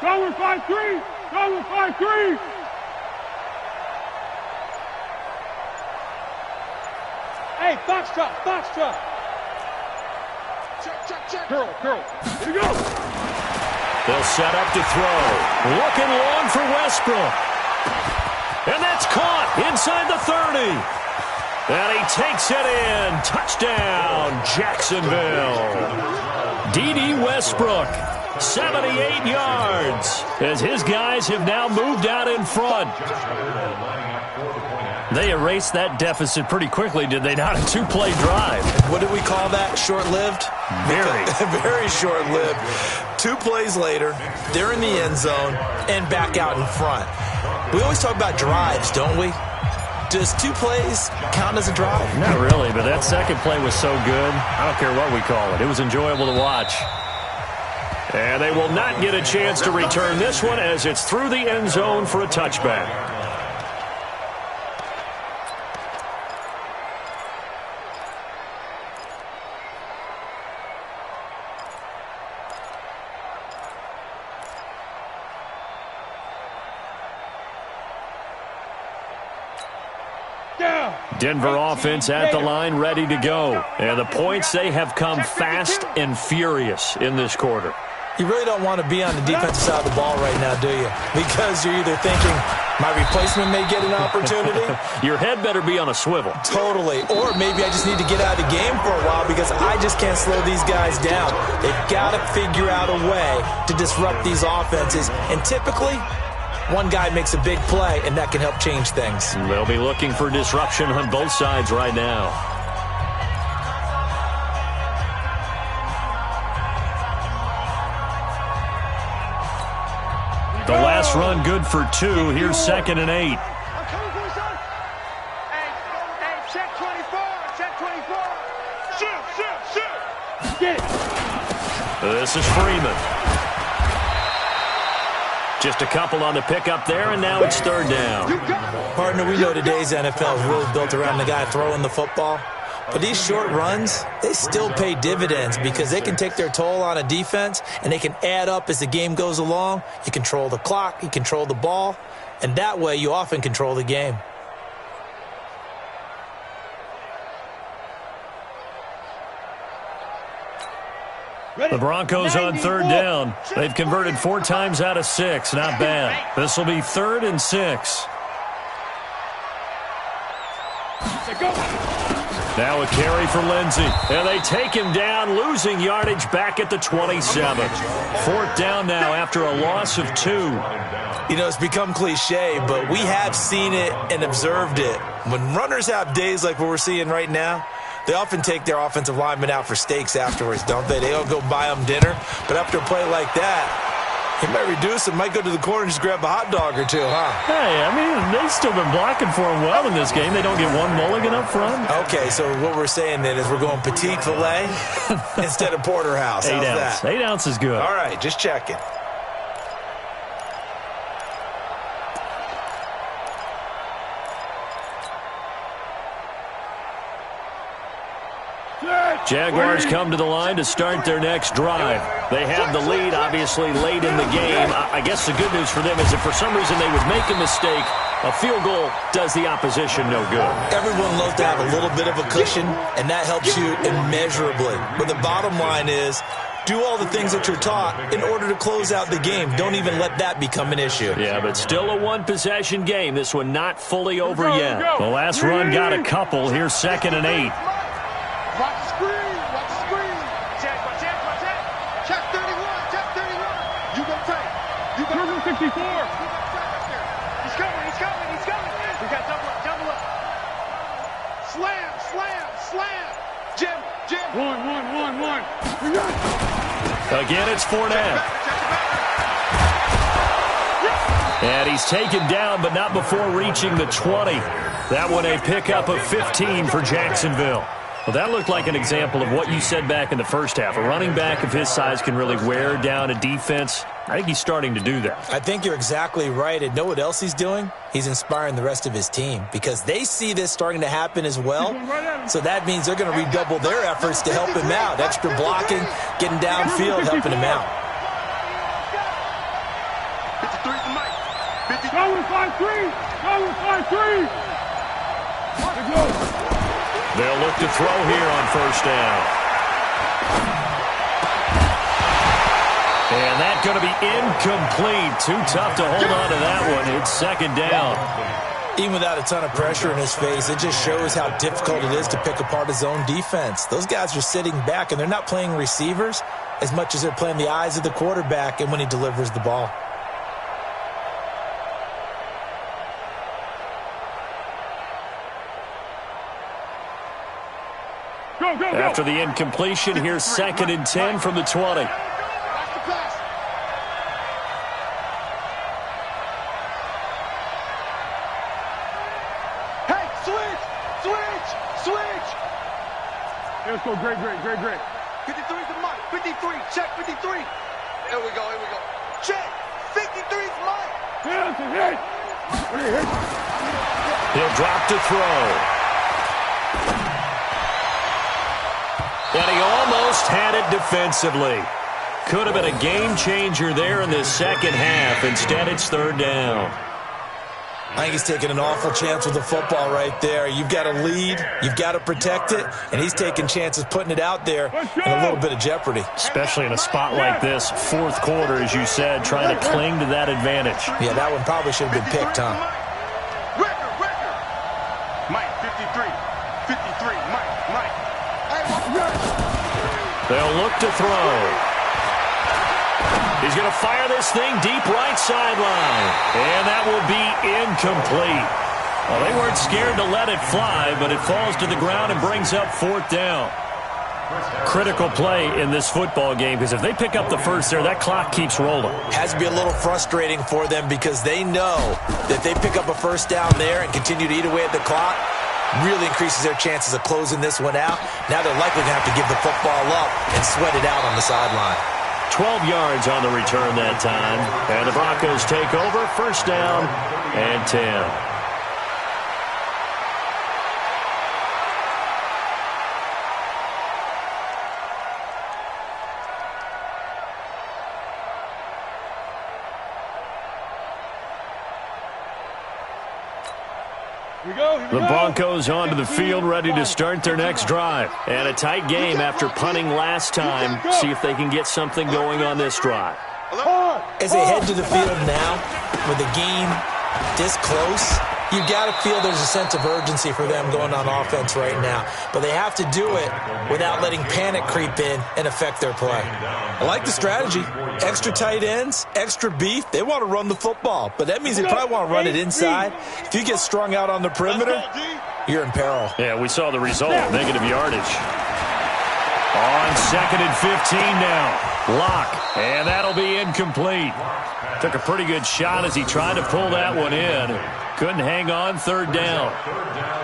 Going 5-3, going 5-3. Hey, box drop, box drop. Check. Curl. Here we go. They'll set up to throw. Looking long for Westbrook. And that's caught inside the 30. And he takes it in. Touchdown, Jacksonville. D.D. Westbrook, 78 yards, as his guys have now moved out in front. They erased that deficit pretty quickly, did they not? A 2-play drive. What do we call that? Short-lived? Very short-lived. 2 plays later, they're in the end zone and back out in front. We always talk about drives, don't we? Does 2 plays count as a drive? Not really, but that second play was so good. I don't care what we call it. It was enjoyable to watch. And they will not get a chance to return this one as it's through the end zone for a touchback. Denver offense at the line, ready to go. And the points, they have come fast and furious in this quarter. You really don't want to be on the defensive side of the ball right now, do you? Because you're either thinking, my replacement may get an opportunity. Your head better be on a swivel. Totally. Or maybe I just need to get out of the game for a while because I just can't slow these guys down. They've got to figure out a way to disrupt these offenses. And typically, one guy makes a big play, and that can help change things. They'll be looking for disruption on both sides right now. The last run good for 2. Here's 2nd and 8. I'm coming for you, son. Hey, check 24, check 24. Shoot. Get it. This is Freeman. Just a couple on the pickup there, and now it's third down. Partner, we know today's NFL is really built around the guy throwing the football. But these short runs, they still pay dividends because they can take their toll on a defense, and they can add up as the game goes along. You control the clock, you control the ball, and that way you often control the game. The Broncos on third down. They've converted 4 times out of 6. Not bad. This will be 3rd and 6. Now a carry for Lindsey. And they take him down, losing yardage back at the 27. 4th down now after a loss of 2. You know, it's become cliche, but we have seen it and observed it. When runners have days like what we're seeing right now, they often take their offensive linemen out for steaks afterwards, don't they? They don't go buy them dinner. But after a play like that, he might reduce it, might go to the corner and just grab a hot dog or two, huh? Hey, I mean, they've still been blocking for him well in this game. They don't get one mulligan up front. Okay, so what we're saying then is we're going petite filet instead of porterhouse. How's 8 ounce. that? 8 ounce is good. All right, just checking. Jaguars come to the line to start their next drive. They have the lead, obviously, late in the game. I guess the good news for them is if for some reason they would make a mistake, a field goal does the opposition no good. Everyone loves to have a little bit of a cushion, and that helps you immeasurably. But the bottom line is, do all the things that you're taught in order to close out the game. Don't even let that become an issue. Yeah, but still a one-possession game. This one not fully over yet. The last run got a couple. Here's 2nd and 8. Watch the screen. Watch the screen. Check. Check 31. Check 31. You go take. You go 64. He's coming. We got double up. Slam. Jim. One. Again, it's Fournette. And he's taken down, but not before reaching the 20. That one a pickup of 15 for Jacksonville. Well, that looked like an example of what you said back in the first half. A running back of his size can really wear down a defense. I think he's starting to do that. I think you're exactly right. And know what else he's doing? He's inspiring the rest of his team because they see this starting to happen as well. So that means they're going to redouble their efforts to help him out. Extra blocking, getting downfield, helping him out. 53 to Mike. 53. Going 5-3. They'll look to throw here on 1st down. And that's going to be incomplete. Too tough to hold on to that one. It's 2nd down. Even without a ton of pressure in his face, it just shows how difficult it is to pick apart his own defense. Those guys are sitting back, and they're not playing receivers as much as they're playing the eyes of the quarterback and when he delivers the ball. After the incompletion, here's 2nd and 10 from the 20. Hey, switch. Let's go, great. 53 to Mike. 53. Check 53. Here we go. Check. 53 is Mike. Yeah, it's a hit. He'll drop to throw. And he almost had it defensively. Could have been a game changer there in the second half. Instead, it's 3rd down. I think he's taking an awful chance with the football right there. You've got to lead, you've got to protect it, and he's taking chances putting it out there in a little bit of jeopardy. Especially in a spot like this, 4th quarter, as you said, trying to cling to that advantage. Yeah, that one probably should have been picked, huh? Record. Mike, 53. 53. Mike. They'll look to throw. He's going to fire this thing deep right sideline. And that will be incomplete. Well, they weren't scared to let it fly, but it falls to the ground and brings up 4th down. Critical play in this football game because if they pick up the first there, that clock keeps rolling. Has to be a little frustrating for them because they know that they pick up a 1st down there and continue to eat away at the clock. Really increases their chances of closing this one out. Now they're likely going to have to give the football up and sweat it out on the sideline. 12 yards on the return that time. And the Broncos take over, first down and 10. The Broncos onto the field, ready to start their next drive. And a tight game after punting last time. See if they can get something going on this drive. As they head to the field now, with the game this close, you got to feel there's a sense of urgency for them going on offense right now. But they have to do it without letting panic creep in and affect their play. I like the strategy. Extra tight ends, extra beef. They want to run the football, but that means they probably want to run it inside. If you get strung out on the perimeter, you're in peril. Yeah, we saw the result, negative yardage. On 2nd and 15 now. Lock, and that'll be incomplete. Took a pretty good shot as he tried to pull that one in. Couldn't hang on, third down.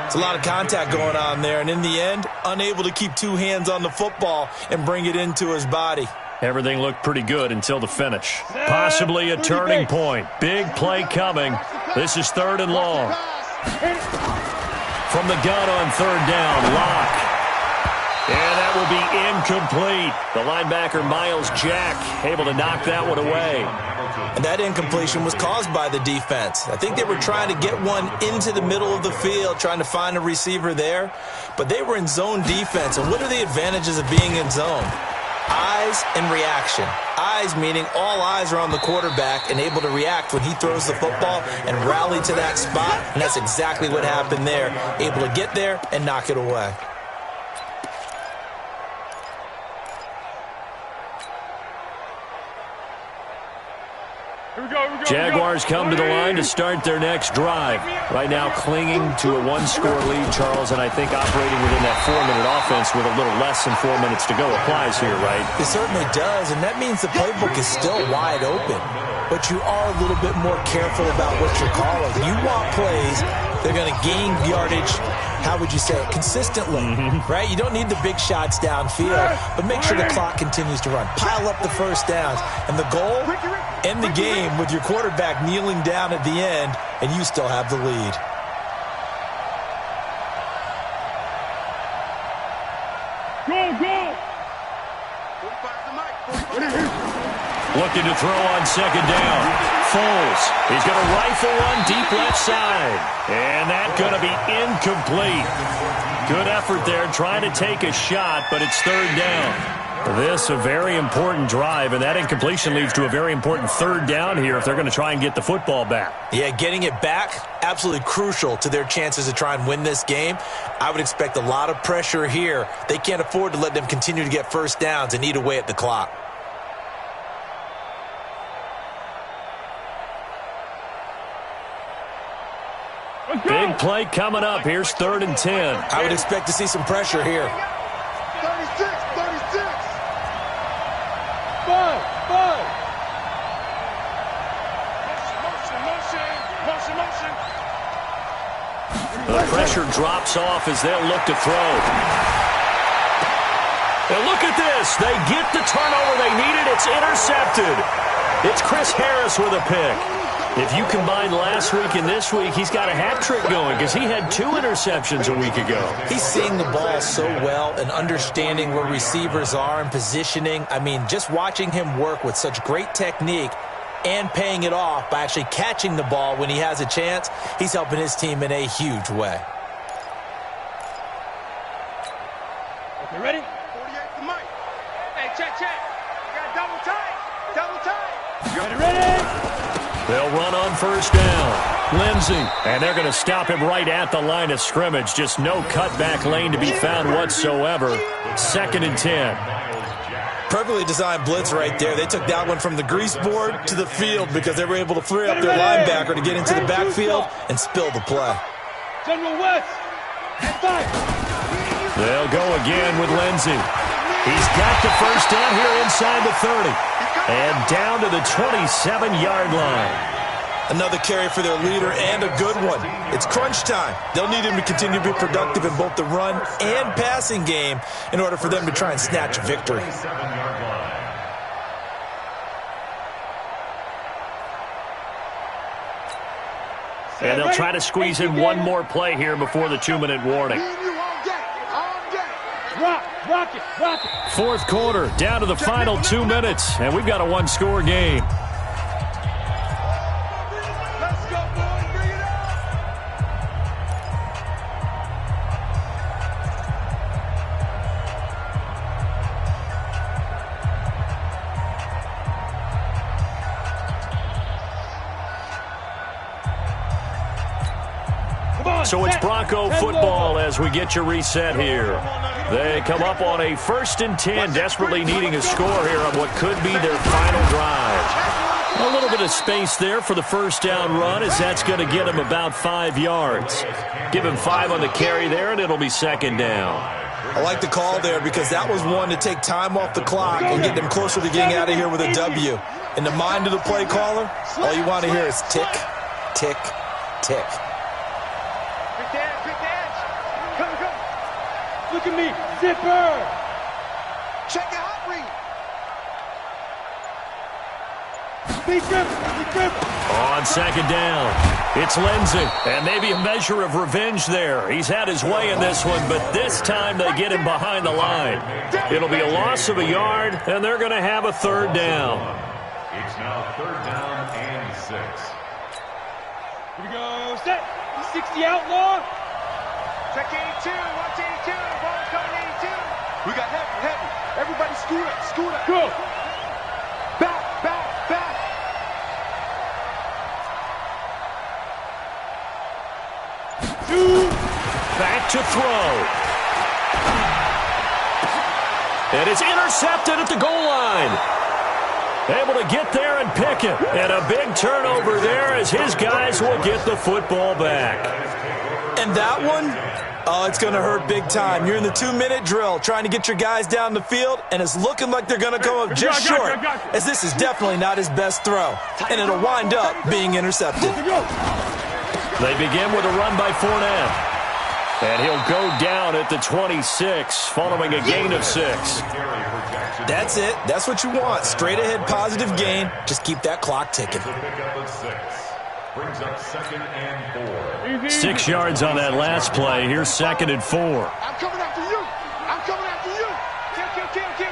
It's a lot of contact going on there, and in the end, unable to keep two hands on the football and bring it into his body. Everything looked pretty good until the finish. Possibly a turning point. Big play coming. This is 3rd and long. From the gun on 3rd down, Lock. And that will be incomplete. The linebacker, Miles Jack, able to knock that one away. And that incompletion was caused by the defense. I think they were trying to get one into the middle of the field, trying to find a receiver there. But they were in zone defense. And what are the advantages of being in zone? Eyes and reaction. Eyes meaning all eyes are on the quarterback and able to react when he throws the football and rally to that spot. And that's exactly what happened there. Able to get there and knock it away. Jaguars come to the line to start their next drive. Right now clinging to a 1-score lead, Charles, and I think operating within that 4-minute offense with a little less than 4 minutes to go applies here, right? It certainly does, and that means the playbook is still wide open. But you are a little bit more careful about what you're calling. You want plays, they're going to gain yardage, how would you say it, consistently, right? You don't need the big shots downfield, but make sure the clock continues to run. Pile up the first downs. And the goal, end the game with your quarterback kneeling down at the end, and you still have the lead. Looking to throw on 2nd down. Foles. He's going to rifle one deep left side. And that's going to be incomplete. Good effort there trying to take a shot, but it's 3rd down. This a very important drive, and that incompletion leads to a very important 3rd down here if they're going to try and get the football back. Yeah, getting it back, absolutely crucial to their chances to try and win this game. I would expect a lot of pressure here. They can't afford to let them continue to get first downs and eat away at the clock. Big play coming up. Here's 3rd and 10. I would expect to see some pressure here. 36. 5. The pressure drops off as they'll look to throw. And look at this. They get the turnover they needed. It's intercepted. It's Chris Harris with a pick. If you combine last week and this week, he's got a hat trick going because he had 2 interceptions a week ago. He's seeing the ball so well and understanding where receivers are and positioning. I mean, just watching him work with such great technique and paying it off by actually catching the ball when he has a chance, he's helping his team in a huge way. Okay, ready? 48 to Mike. Hey, check. You got double tight. Ready, ready? They'll run on 1st down. Lindsey. And they're going to stop him right at the line of scrimmage. Just no cutback lane to be found whatsoever. 2nd and 10. Perfectly designed blitz right there. They took that one from the grease board to the field because they were able to free up their linebacker to get into the backfield and spill the play. General West. They'll go again with Lindsey. He's got the first down here inside the 30. And down to the 27-yard line. Another carry for their leader and a good one. It's crunch time. They'll need him to continue to be productive in both the run and passing game in order for them to try and snatch a victory. And they'll try to squeeze in one more play here before the 2-minute warning. Rock it. Fourth quarter, down to the final 2 minutes, and we've got a one-score game. Let's go, boys. Bring it up. So it's Bronco football as we get you reset here. They come up on a 1st and 10, desperately needing a score here on what could be their final drive. A little bit of space there for the first down run, as that's going to get him about 5 yards. Give him 5 on the carry there, and it'll be 2nd down. I like the call there because that was one to take time off the clock and get them closer to getting out of here with a W. In the mind of the play caller, all you want to hear is tick, tick, tick. Look at me. Zipper. Check your hot read. Big grip. On 2nd down, it's Lindsey, and maybe a measure of revenge there. He's had his way in this one, but this time they get him behind the line. It'll be a loss of a yard, and they're going to have a 3rd down. It's now 3rd down and 6. Here we go. Set. 60 outlaw. Check 82. Watch 82. Ball coming 82. We got heavy. Everybody scoot up. Go. Back. Back to throw. And it's intercepted at the goal line. Able to get there and pick it. And a big turnover there as his guys will get the football back. And that one, it's going to hurt big time. You're in the 2-minute drill trying to get your guys down the field, and it's looking like they're going to come up just short, as this is definitely not his best throw. And it'll wind up being intercepted. They begin with a run by Fournette. And he'll go down at the 26, following a gain of 6. That's it. That's what you want. Straight ahead positive gain. Just keep that clock ticking. Brings up 2nd and 4. 6 yards on that last play. Here's 2nd and 4. I'm coming after you.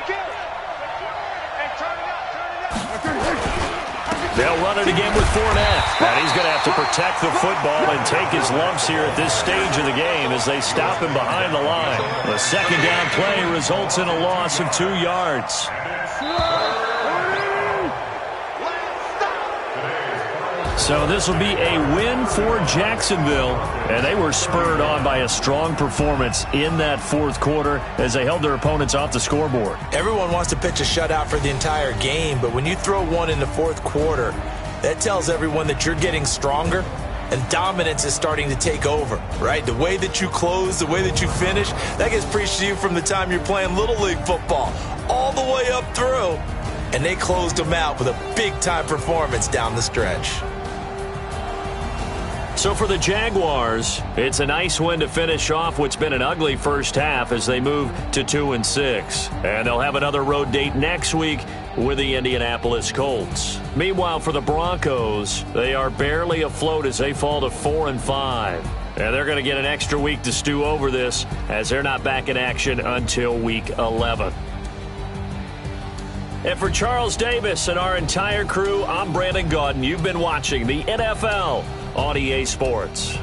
Kill. Hey, turn it up. They'll run it again with Fournette. And he's going to have to protect the football and take his lumps here at this stage of the game as they stop him behind the line. The 2nd down play results in a loss of 2 yards. So this will be a win for Jacksonville, and they were spurred on by a strong performance in that 4th quarter as they held their opponents off the scoreboard. Everyone wants to pitch a shutout for the entire game, but when you throw one in the 4th quarter, that tells everyone that you're getting stronger and dominance is starting to take over, right? The way that you close, the way that you finish, that gets preached to you from the time you're playing Little League football all the way up through, and they closed them out with a big-time performance down the stretch. So for the Jaguars, it's a nice win to finish off what's been an ugly first half as they move to 2-6. And they'll have another road date next week with the Indianapolis Colts. Meanwhile, for the Broncos, they are barely afloat as they fall to 4-5. And they're going to get an extra week to stew over this as they're not back in action until week 11. And for Charles Davis and our entire crew, I'm Brandon Gaudin. You've been watching the NFL on EA Sports.